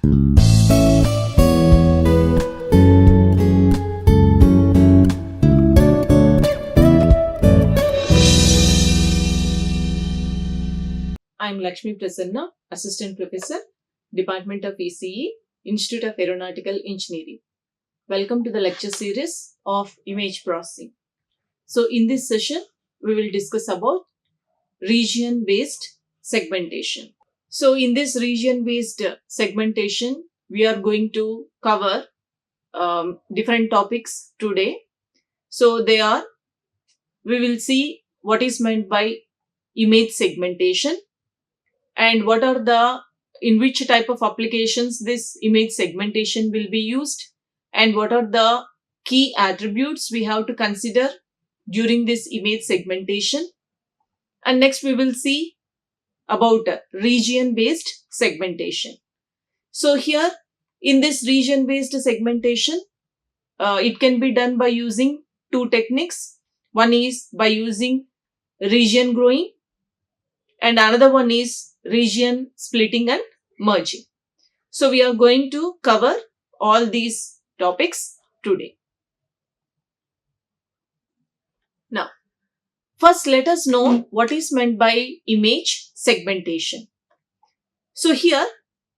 I am Lakshmi Prasanna, Assistant Professor, Department of ECE, Institute of Aeronautical Engineering. Welcome to the lecture series of image processing. So in this session, we will discuss about region-based segmentation. So in this region-based segmentation, we are going to cover different topics today. So we will see what is meant by image segmentation and what are in which type of applications this image segmentation will be used, and what are the key attributes we have to consider during this image segmentation. And next we will see about region-based segmentation. So here in this region-based segmentation, it can be done by using two techniques. One is by using region growing and another one is region splitting and merging. So we are going to cover all these topics today. Now, first let us know what is meant by image segmentation. So here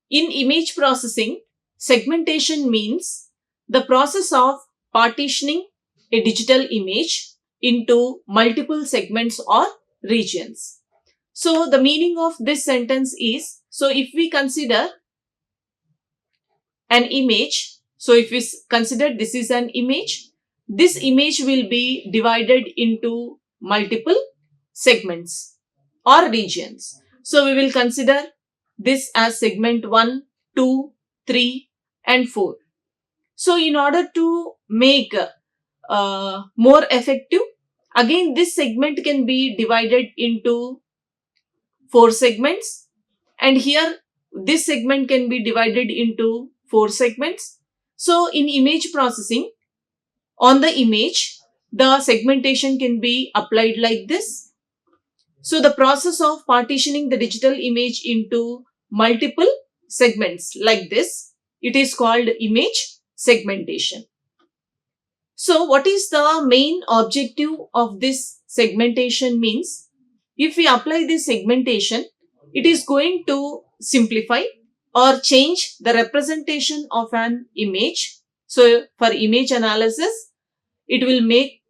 in image processing, segmentation means the process of partitioning a digital image into multiple segments or regions. So the meaning of this sentence is, so if we consider an image, so if we consider this is an image, this image will be divided into multiple segments or regions. So we will consider this as segment 1, 2, 3 and 4. So in order to make more effective, again this segment can be divided into 4 segments, and here this segment can be divided into 4 segments. So in image processing, on the image, the segmentation can be applied like this. So the process of partitioning the digital image into multiple segments like this, it is called image segmentation. So what is the main objective of this segmentation means? If we apply this segmentation, it is going to simplify or change the representation of an image. So for image analysis, it will make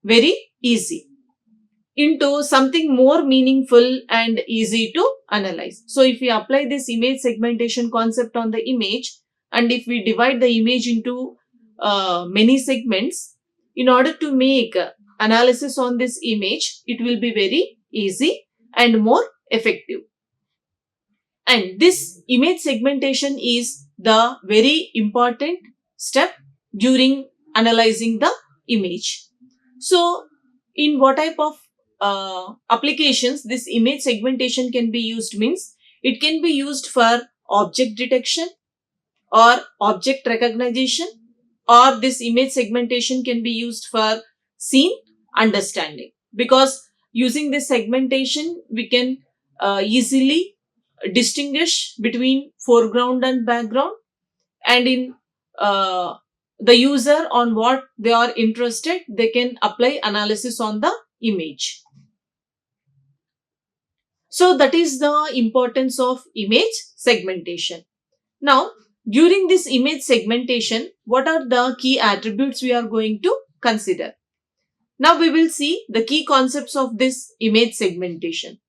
very easy into something more meaningful and easy to analyze. So if we apply this image segmentation concept on the image, and if we divide the image into many segments, in order to make analysis on this image, it will be very easy and more effective. And this image segmentation is the very important step during analyzing the image. So in what type of applications this image segmentation can be used means, it can be used for object detection or object recognition, or this image segmentation can be used for scene understanding, because using this segmentation we can easily distinguish between foreground and background, and in the user on what they are interested, they can apply analysis on the image. So that is the importance of image segmentation. Now during this image segmentation, what are the key attributes we are going to consider? Now we will see the key concepts of this image segmentation.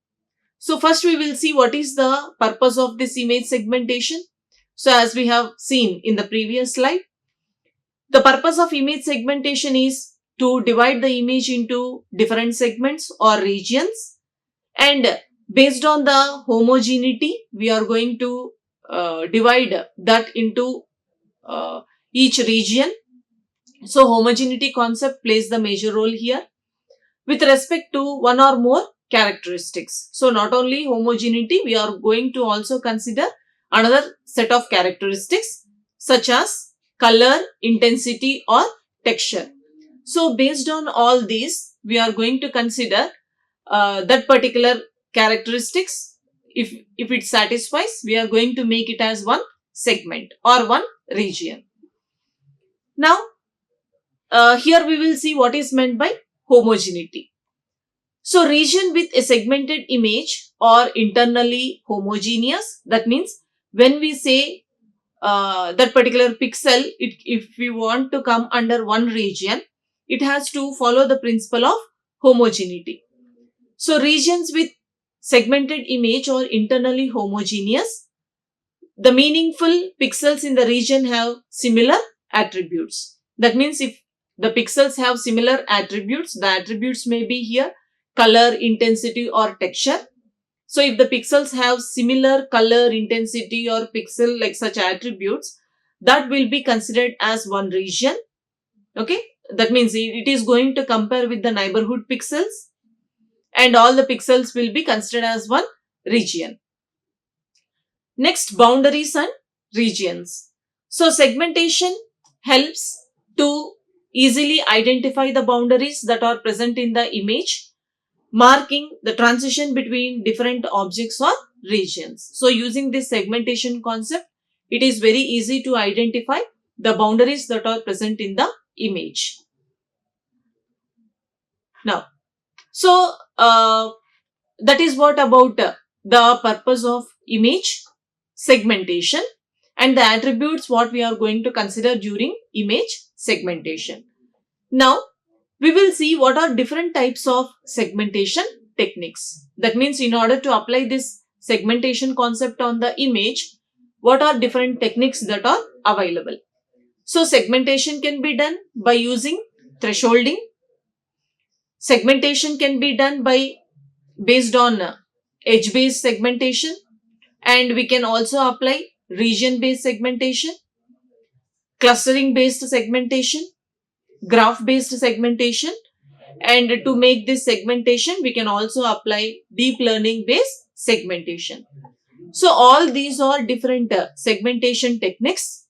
So first we will see what is the purpose of this image segmentation. So as we have seen in the previous slide, the purpose of image segmentation is to divide the image into different segments or regions, and based on the homogeneity, we are going to divide that into each region. So homogeneity concept plays the major role here with respect to one or more characteristics. So not only homogeneity, we are going to also consider another set of characteristics such as color, intensity or texture. So based on all these, we are going to consider that particular characteristics if it satisfies, we are going to make it as one segment or one region. Now, here we will see what is meant by homogeneity. So region with a segmented image or internally homogeneous, that means when we say that particular pixel, if we want to come under one region, it has to follow the principle of homogeneity. So regions with segmented image or internally homogeneous, the meaningful pixels in the region have similar attributes. That means if the pixels have similar attributes, the attributes may be here color, intensity or texture. So if the pixels have similar color, intensity or pixel like such attributes, that will be considered as one region. Okay, that means it is going to compare with the neighborhood pixels and all the pixels will be considered as one region. Next, boundaries and regions. So segmentation helps to easily identify the boundaries that are present in the image, marking the transition between different objects or regions. So using this segmentation concept, it is very easy to identify the boundaries that are present in the image. Now, so that is what about the purpose of image segmentation and the attributes what we are going to consider during image segmentation. Now, we will see what are different types of segmentation techniques. That means in order to apply this segmentation concept on the image, what are different techniques that are available. So segmentation can be done by using thresholding. Segmentation can be done by based on edge-based segmentation, and we can also apply region-based segmentation, clustering-based segmentation, graph-based segmentation, and to make this segmentation, we can also apply deep learning-based segmentation. So all these are different segmentation techniques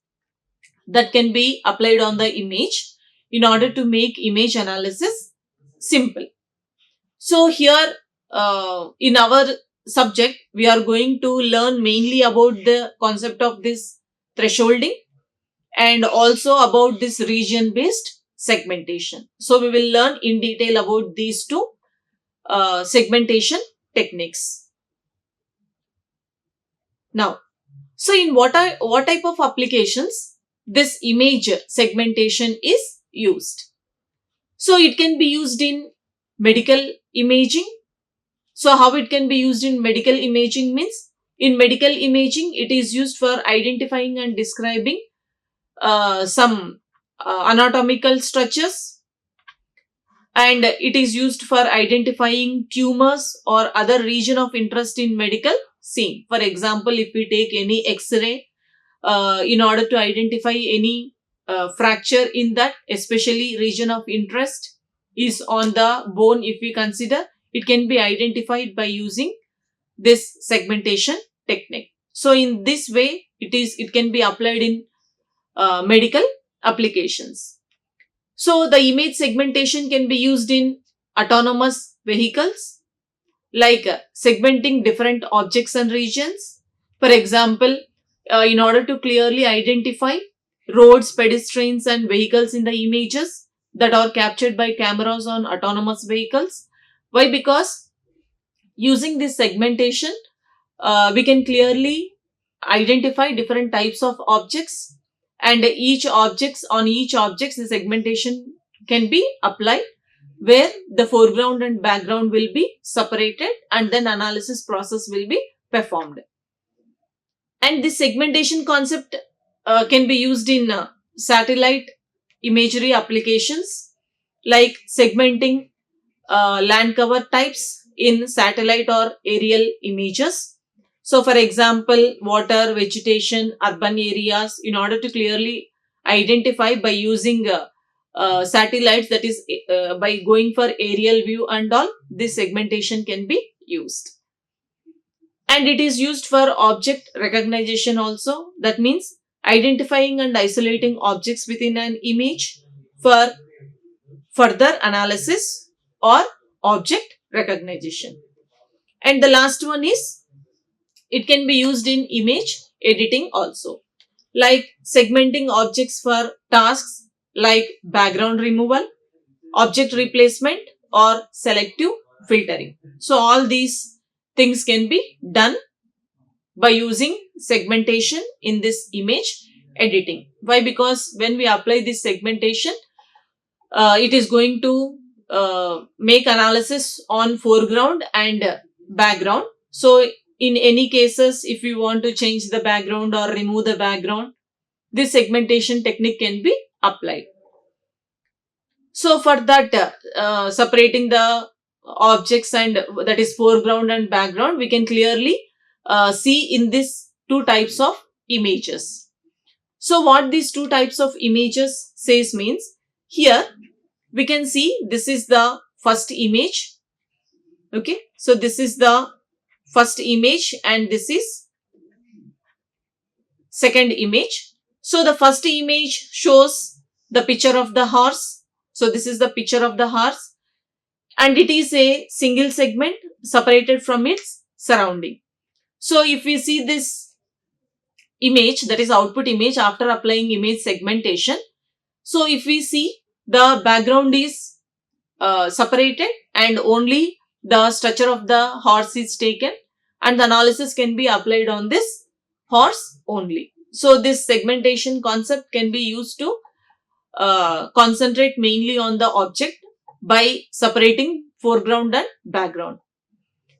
that can be applied on the image in order to make image analysis simple. So here in our subject, we are going to learn mainly about the concept of this thresholding and also about this region-based segmentation. So we will learn in detail about these two segmentation techniques. Now, so in what type of applications this image segmentation is used? So it can be used in medical imaging. So how it can be used in medical imaging means, in medical imaging, it is used for identifying and describing some anatomical structures, and it is used for identifying tumors or other region of interest in medical scene. For example, if we take any X-ray in order to identify any fracture in that, especially region of interest is on the bone, if we consider, it can be identified by using this segmentation technique. So in this way, it can be applied in medical applications. So the image segmentation can be used in autonomous vehicles, like segmenting different objects and regions. For example, in order to clearly identify roads, pedestrians and vehicles in the images that are captured by cameras on autonomous vehicles. Why? Because using this segmentation, we can clearly identify different types of objects, and on each object the segmentation can be applied, where the foreground and background will be separated and then analysis process will be performed. And this segmentation concept can be used in satellite imagery applications, like segmenting land cover types in satellite or aerial images. So for example, water, vegetation, urban areas, in order to clearly identify by using satellites, that is by going for aerial view and all, this segmentation can be used. And it is used for object recognition also. That means identifying and isolating objects within an image for further analysis or object recognition. And the last one is it can be used in image editing also, like segmenting objects for tasks like background removal, object replacement, or selective filtering. So all these things can be done by using segmentation in this image editing. Why? Because when we apply this segmentation, it is going to make analysis on foreground and background. So in any cases, if you want to change the background or remove the background, this segmentation technique can be applied. So for that, separating the objects, and that is foreground and background, we can clearly see in this two types of images. So what these two types of images says means, here we can see this is the first image. Okay, so this is the first image and this is second image. So the first image shows the picture of the horse. So this is the picture of the horse, and it is a single segment separated from its surrounding. So if we see this image, that is output image after applying image segmentation. So if we see, the background is separated and only the structure of the horse is taken, and the analysis can be applied on this horse only. So this segmentation concept can be used to concentrate mainly on the object by separating foreground and background.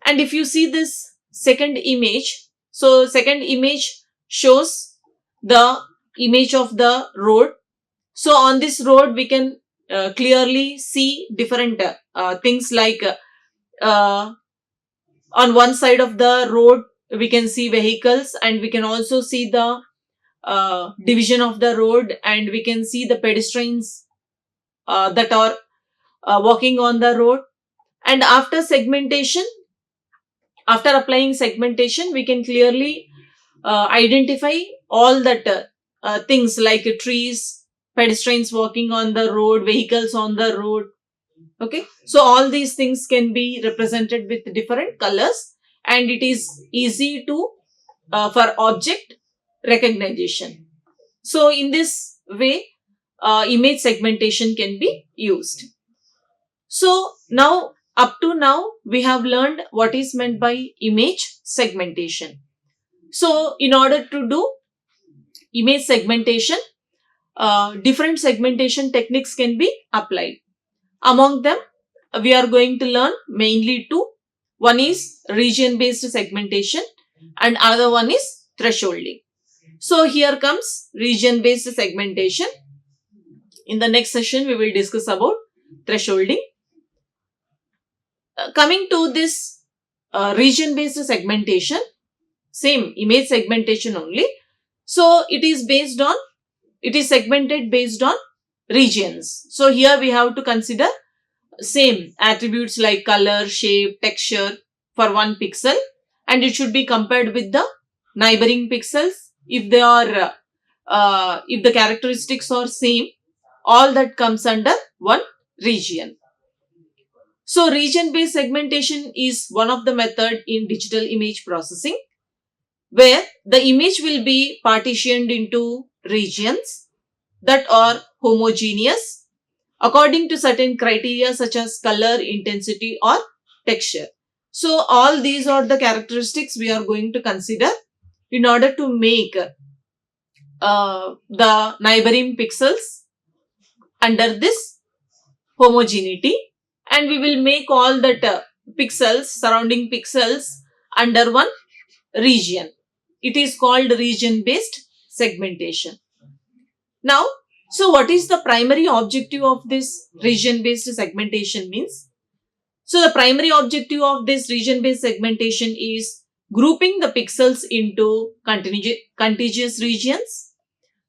And if you see this second image, so second image shows the image of the road. So on this road we can clearly see different things like on one side of the road we can see vehicles, and we can also see the division of the road, and we can see the pedestrians that are walking on the road. And after segmentation, after applying segmentation, we can clearly identify all that things like trees, pedestrians walking on the road, vehicles on the road. Okay, so all these things can be represented with different colors, and it is easy to for object recognition. So in this way, image segmentation can be used. So now, up to now, we have learned what is meant by image segmentation. So in order to do image segmentation, different segmentation techniques can be applied. Among them, we are going to learn mainly two. One is region-based segmentation and other one is thresholding. So here comes region-based segmentation. In the next session, we will discuss about thresholding. Coming to this region-based segmentation, same image segmentation only. So it is segmented based on regions. So here we have to consider same attributes like color, shape, texture for one pixel, and it should be compared with the neighboring pixels. If they are, if the characteristics are same, all that comes under one region. So region-based segmentation is one of the method in digital image processing, where the image will be partitioned into regions that are homogeneous according to certain criteria such as color, intensity or texture. So all these are the characteristics we are going to consider in order to make the neighboring pixels under this homogeneity, and we will make all that pixels, surrounding pixels under one region. It is called region-based segmentation. Now, so what is the primary objective of this region-based segmentation means? So the primary objective of this region-based segmentation is grouping the pixels into contiguous regions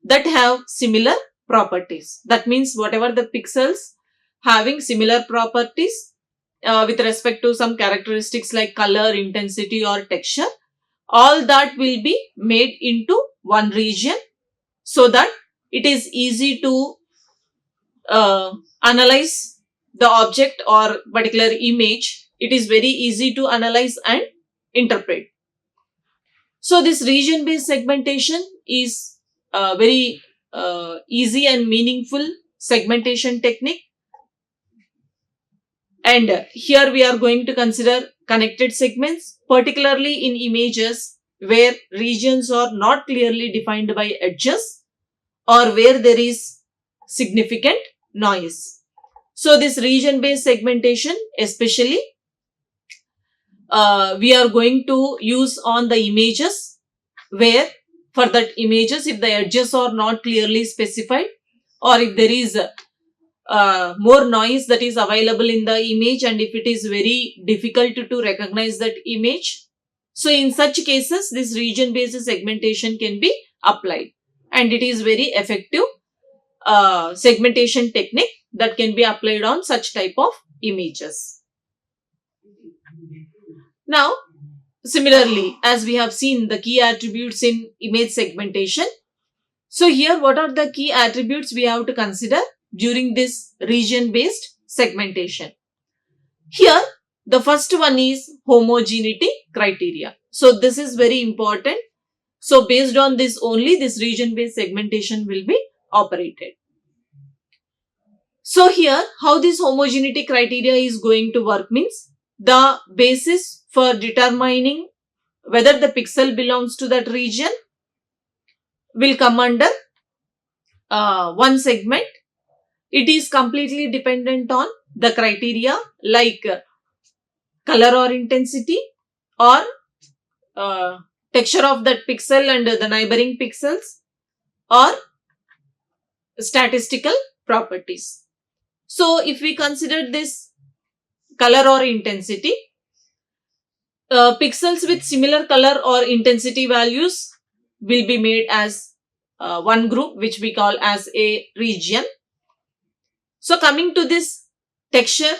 that have similar properties. That means whatever the pixels having similar properties with respect to some characteristics like color, intensity or texture, all that will be made into one region so that it is easy to analyze the object or particular image. It is very easy to analyze and interpret. So this region-based segmentation is a very easy and meaningful segmentation technique. And here we are going to consider connected segments, particularly in images where regions are not clearly defined by edges or where there is significant noise. So this region-based segmentation especially we are going to use on the images where for that images if the edges are not clearly specified or if there is more noise that is available in the image and if it is very difficult to recognize that image. So in such cases this region-based segmentation can be applied and it is very effective segmentation technique that can be applied on such type of images. Now, similarly, as we have seen the key attributes in image segmentation. So here what are the key attributes we have to consider during this region-based segmentation? Here, the first one is homogeneity criteria. So this is very important. So based on this only, this region-based segmentation will be operated. So here, how this homogeneity criteria is going to work means the basis for determining whether the pixel belongs to that region will come under one segment. It is completely dependent on the criteria like color or intensity or texture of that pixel and the neighboring pixels or statistical properties. So if we consider this color or intensity, pixels with similar color or intensity values will be made as one group which we call as a region. So coming to this texture,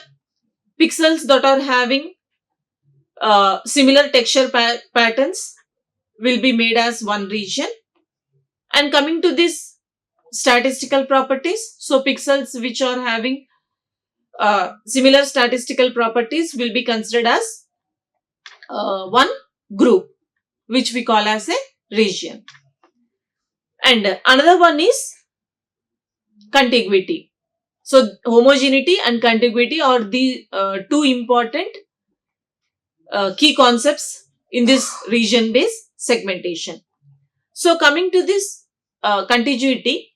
pixels that are having similar texture patterns will be made as one region. And coming to this statistical properties, so pixels which are having similar statistical properties will be considered as one group which we call as a region. And another one is contiguity. So homogeneity and contiguity are the two important key concepts in this region-based segmentation. So coming to this contiguity,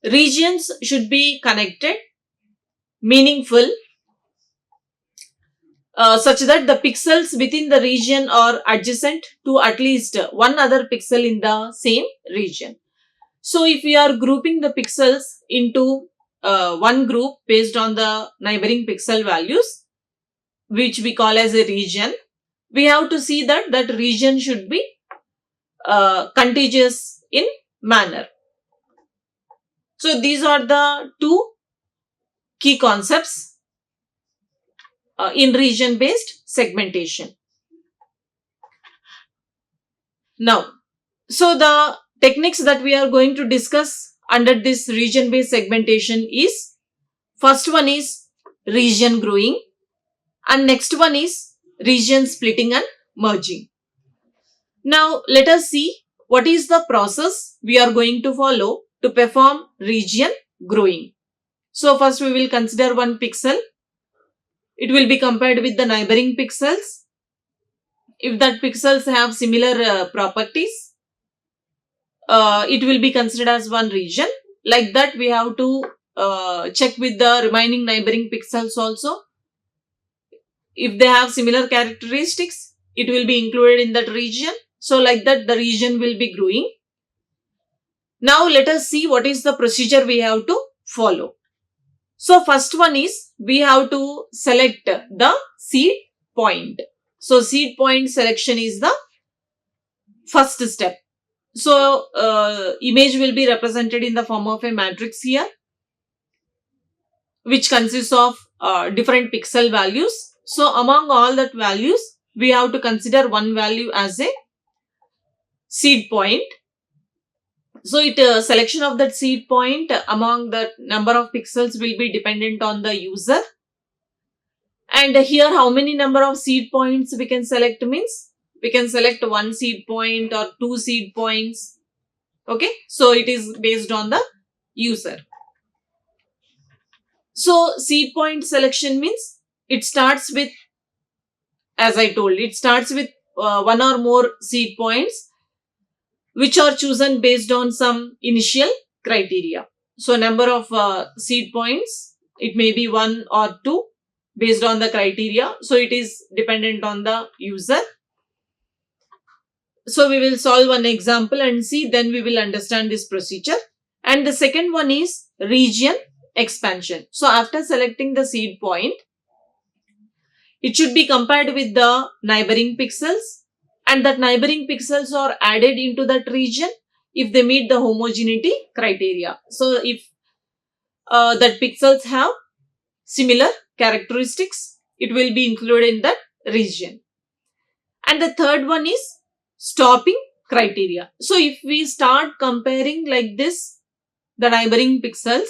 regions should be connected, meaningful, such that the pixels within the region are adjacent to at least one other pixel in the same region. So if we are grouping the pixels into one group based on the neighboring pixel values, which we call as a region, we have to see that that region should be contiguous in manner. So these are the two key concepts in region-based segmentation. Now, so the techniques that we are going to discuss under this region-based segmentation is, first one is region growing and next one is region splitting and merging. Now, let us see what is the process we are going to follow to perform region growing. So, first we will consider one pixel. It will be compared with the neighboring pixels. If that pixels have similar properties, it will be considered as one region. Like that, we have to check with the remaining neighboring pixels also. If they have similar characteristics, it will be included in that region. So like that, the region will be growing. Now let us see what is the procedure we have to follow. So first one is we have to select the seed point. So seed point selection is the first step. So image will be represented in the form of a matrix here, which consists of different pixel values. So among all that values, we have to consider one value as a seed point. So selection of that seed point among the number of pixels will be dependent on the user. And here how many number of seed points we can select means we can select one seed point or two seed points. Okay, so it is based on the user. So seed point selection means it starts with, as I told, it starts with one or more seed points which are chosen based on some initial criteria. So number of seed points, it may be one or two based on the criteria. So it is dependent on the user. So we will solve one example and see, then we will understand this procedure. And the second one is region expansion. So after selecting the seed point, it should be compared with the neighboring pixels, and that neighboring pixels are added into that region if they meet the homogeneity criteria. So if that pixels have similar characteristics, it will be included in that region. And the third one is stopping criteria. So if we start comparing like this, the neighboring pixels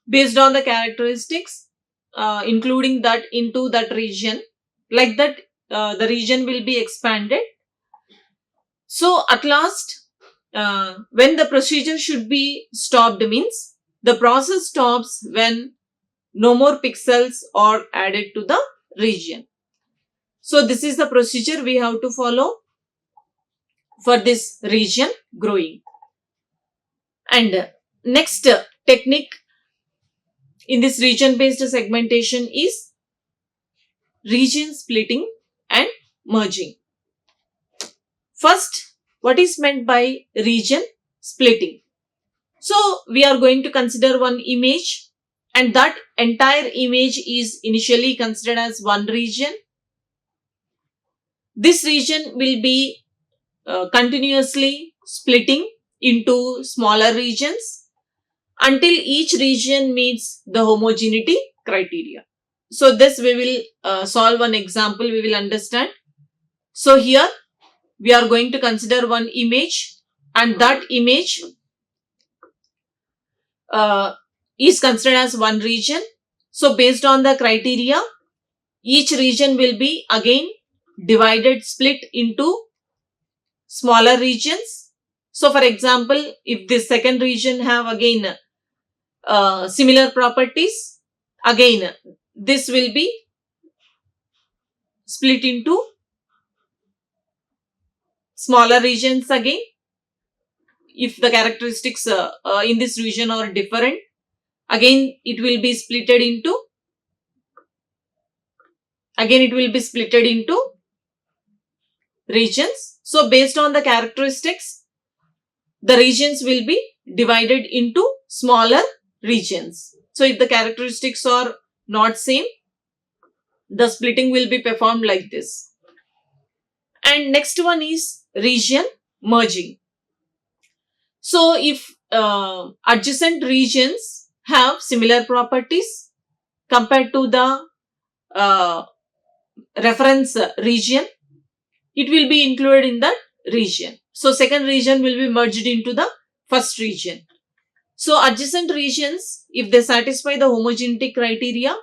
based on the characteristics, including that into that region, like that the region will be expanded. So at last, when the procedure should be stopped means the process stops when no more pixels are added to the region. So this is the procedure we have to follow for this region growing. And next technique in this region based segmentation is region splitting and merging. First, what is meant by region splitting? So we are going to consider one image, and that entire image is initially considered as one region. This region will be continuously splitting into smaller regions until each region meets the homogeneity criteria. So this we will solve one example, we will understand. So here we are going to consider one image, and that image is considered as one region. So based on the criteria, each region will be again divided, split into smaller regions. So for example, if this second region have again similar properties, again this will be split into smaller regions again. If the characteristics in this region are different, again it will be splitted into regions. So based on the characteristics, the regions will be divided into smaller regions. So if the characteristics are not same, the splitting will be performed like this. And next one is region merging. So if adjacent regions have similar properties compared to the reference region, it will be included in that region. So second region will be merged into the first region. So adjacent regions, if they satisfy the homogeneity criteria,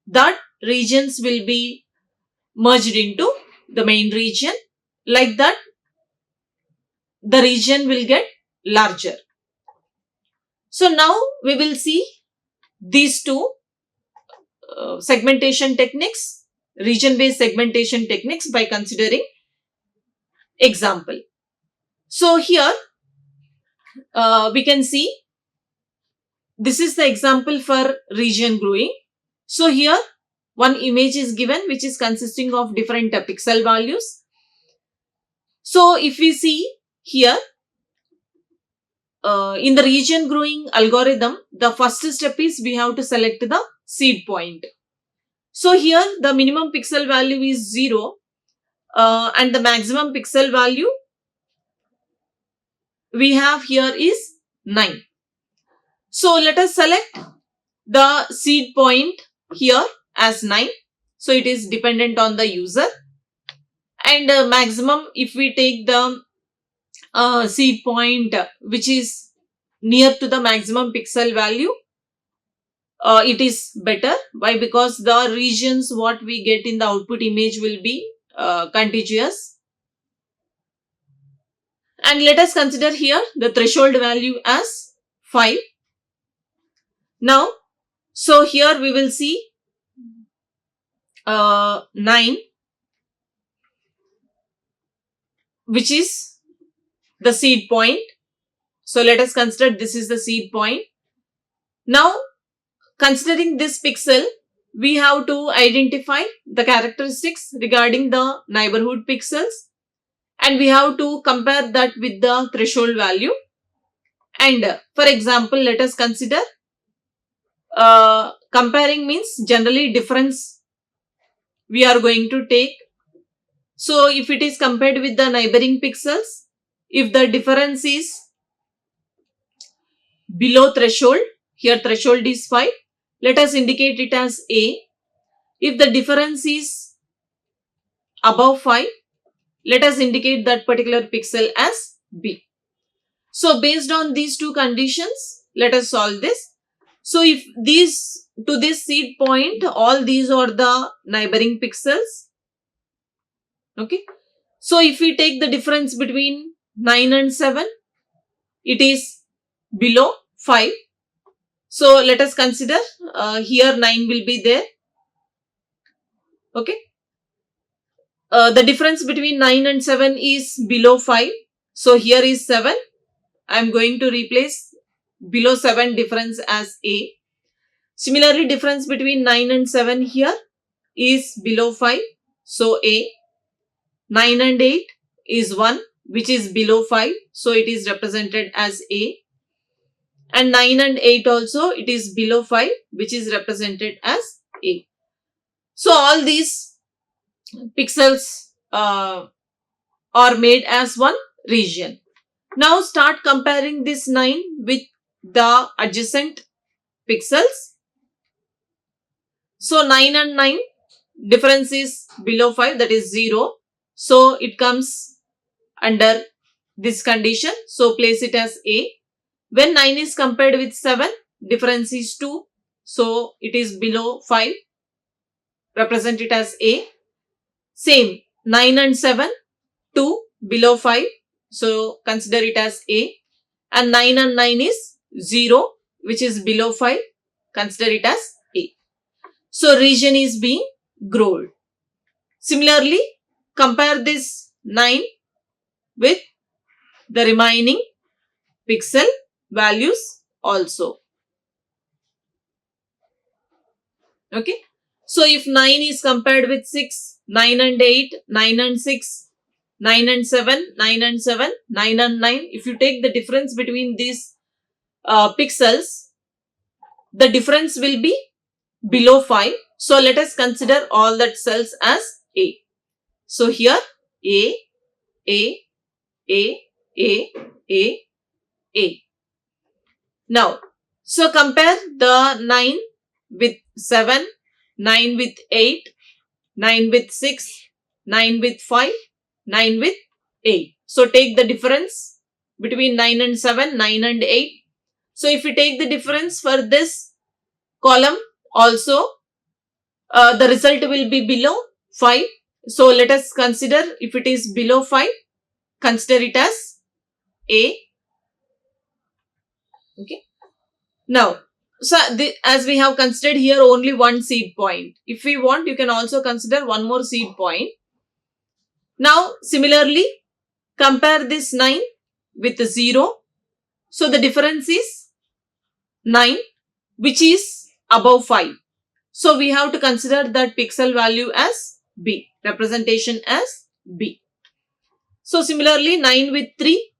that regions will be merged into the main region. Like that, the region will get larger. So now we will see these two segmentation techniques, region-based segmentation techniques, by considering example. So here we can see this is the example for region growing. So here one image is given which is consisting of different pixel values. So if we see here in the region growing algorithm, the first step is we have to select the seed point. So here the minimum pixel value is 0 and the maximum pixel value we have here is 9. So let us select the seed point here as 9. So it is dependent on the user. And maximum, if we take the seed point which is near to the maximum pixel value, it is better. Why? Because the regions what we get in the output image will be contiguous. And let us consider here the threshold value as 5. Now, so here we will see 9, which is the seed point. So let us consider this is the seed point. Now, considering this pixel, we have to identify the characteristics regarding the neighborhood pixels, and we have to compare that with the threshold value. And for example, let us consider comparing means generally difference we are going to take. So if it is compared with the neighboring pixels, if the difference is below threshold, here threshold is 5, let us indicate it as A. If the difference is above 5, let us indicate that particular pixel as B. So based on these two conditions, let us solve this. So if these to this seed point, all these are the neighboring pixels. Okay. So if we take the difference between 9 and 7, it is below 5. So let us consider here 9 will be there. Okay. The difference between 9 and 7 is below 5. So here is 7. I am going to replace below 7 difference as A. Similarly, difference between 9 and 7 here is below 5. So A. 9 and 8 is 1, which is below 5. So it is represented as A. And 9 and 8 also, it is below 5, which is represented as A. So all these pixels are made as one region. Now start comparing this 9 with the adjacent pixels. So 9 and 9, difference is below 5, that is 0. So it comes under this condition. So place it as A. When 9 is compared with 7, difference is 2. So it is below 5. Represent it as A. Same, 9 and 7, 2 below 5. So consider it as A. And 9 and 9 is 0, which is below 5. Consider it as A. So region is being grown. Similarly, compare this 9 with the remaining pixel values also. Okay. So if 9 is compared with 6, 9 and 8, 9 and 6, 9 and 7, 9 and 7, 9 and 9. If you take the difference between these pixels, the difference will be below 5. So let us consider all that cells as A. So here A, A, A, A, A, A. Now, so compare the 9 with 7, 9 with 8, 9 with 6, 9 with 5, 9 with 8. So take the difference between 9 and 7, 9 and 8. So if we take the difference for this column also, the result will be below 5. So let us consider if it is below 5, consider it as A. Okay. Now, so as we have considered here only one seed point. If we want, you can also consider one more seed point. Now, similarly, compare this 9 with 0. So the difference is 9, which is above 5. So we have to consider that pixel value as B, representation as B. So similarly, 9 with 3,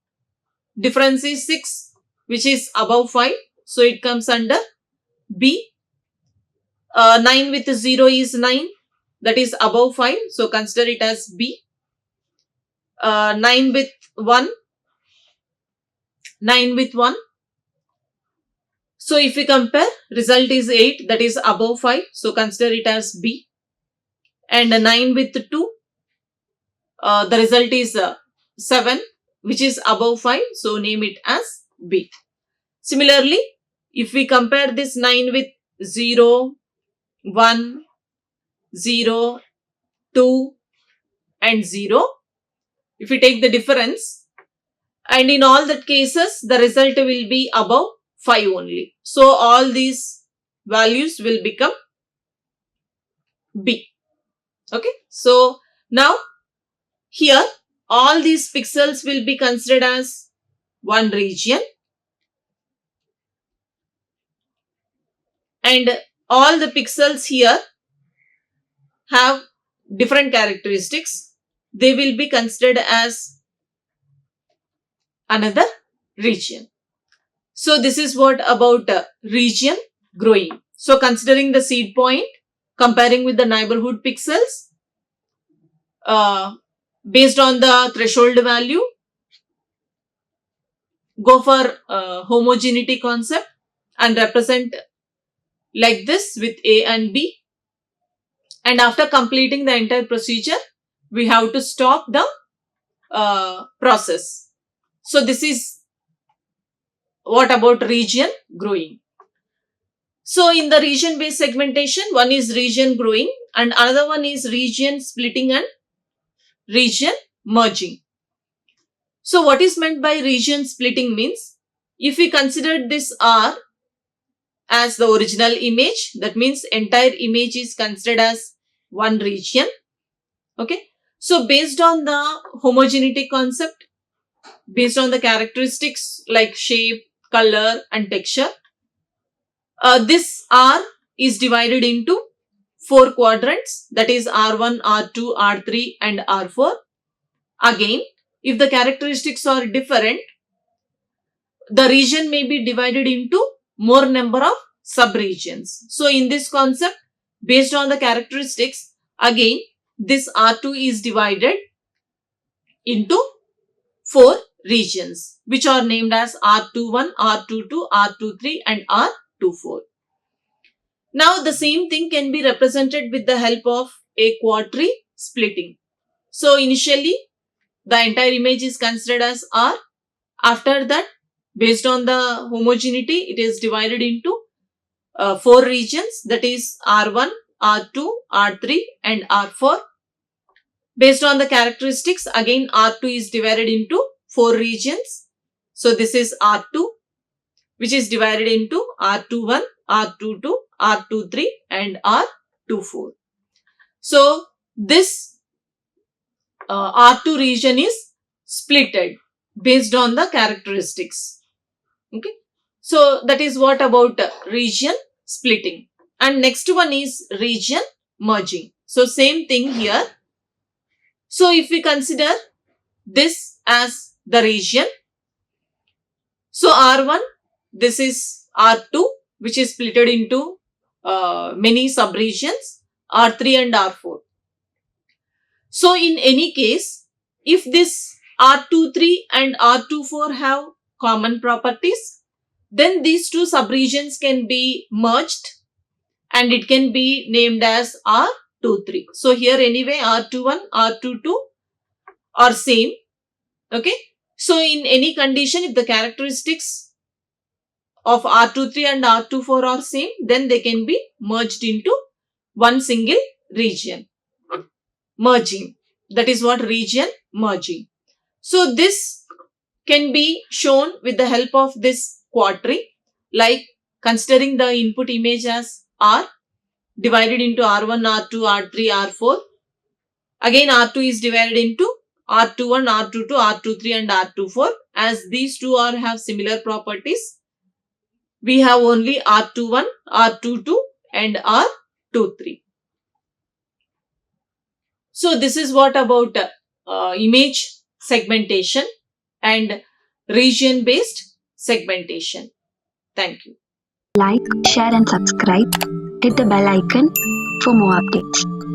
difference is 6, which is above 5. So it comes under B. 9 with 0 is 9, that is above 5. So consider it as B. 9 with 1, 9 with 1. So if we compare, result is 8, that is above 5. So consider it as B. And 9 with 2, the result is 7, which is above 5. So name it as B. Similarly, if we compare this 9 with 0, 1, 0, 2 and 0, if we take the difference, And in all that cases, the result will be above 5 only. So all these values will become B. Okay. So now here all these pixels will be considered as one region, and all the pixels here have different characteristics. They will be considered as another region. So this is what about region growing. So considering the seed point, comparing with the neighborhood pixels, based on the threshold value, go for homogeneity concept and represent like this with A and B. And after completing the entire procedure, we have to stop the process. So this is what about region growing. So in the region based segmentation, one is region growing and another one is region splitting and region merging. So what is meant by region splitting means, if we consider this R as the original image, that means entire image is considered as one region. Okay. So based on the homogeneity concept, based on the characteristics like shape, color and texture, this R is divided into 4 quadrants, that is R1, R2, R3 and R4. Again, if the characteristics are different, the region may be divided into more number of sub-regions. So in this concept, based on the characteristics, again this R2 is divided into 4 regions, which are named as R21, R22, R23 and R24. Now the same thing can be represented with the help of a quadri splitting. So initially the entire image is considered as R. After that, based on the homogeneity, it is divided into 4 regions, that is R1, R2, R3 and R4. Based on the characteristics, again R2 is divided into 4 regions. So this is R2, which is divided into R21, R22, R23 and R24. So this R2 region is splitted based on the characteristics. Okay. So that is what about region splitting. And next one is region merging. So same thing here. So if we consider this as the region, so R1, this is R2, which is splitted into many sub-regions, R3 and R4. So in any case, if this R23 and R24 have common properties, then these two sub-regions can be merged and it can be named as R23. So here anyway R21, R22 are same. Okay. So in any condition, if the characteristics of R23 and R24 are same, then they can be merged into one single region. Merging. That is what region merging. So this can be shown with the help of this quadri, like considering the input image as R divided into R1, R2, R3, R4. Again R2 is divided into R21, R22, R23 and R24. As these two have similar properties, we have only R21, R22 and R23. So this is what about image segmentation and region based segmentation. Thank you. Like, share and subscribe. Hit the bell icon for more updates.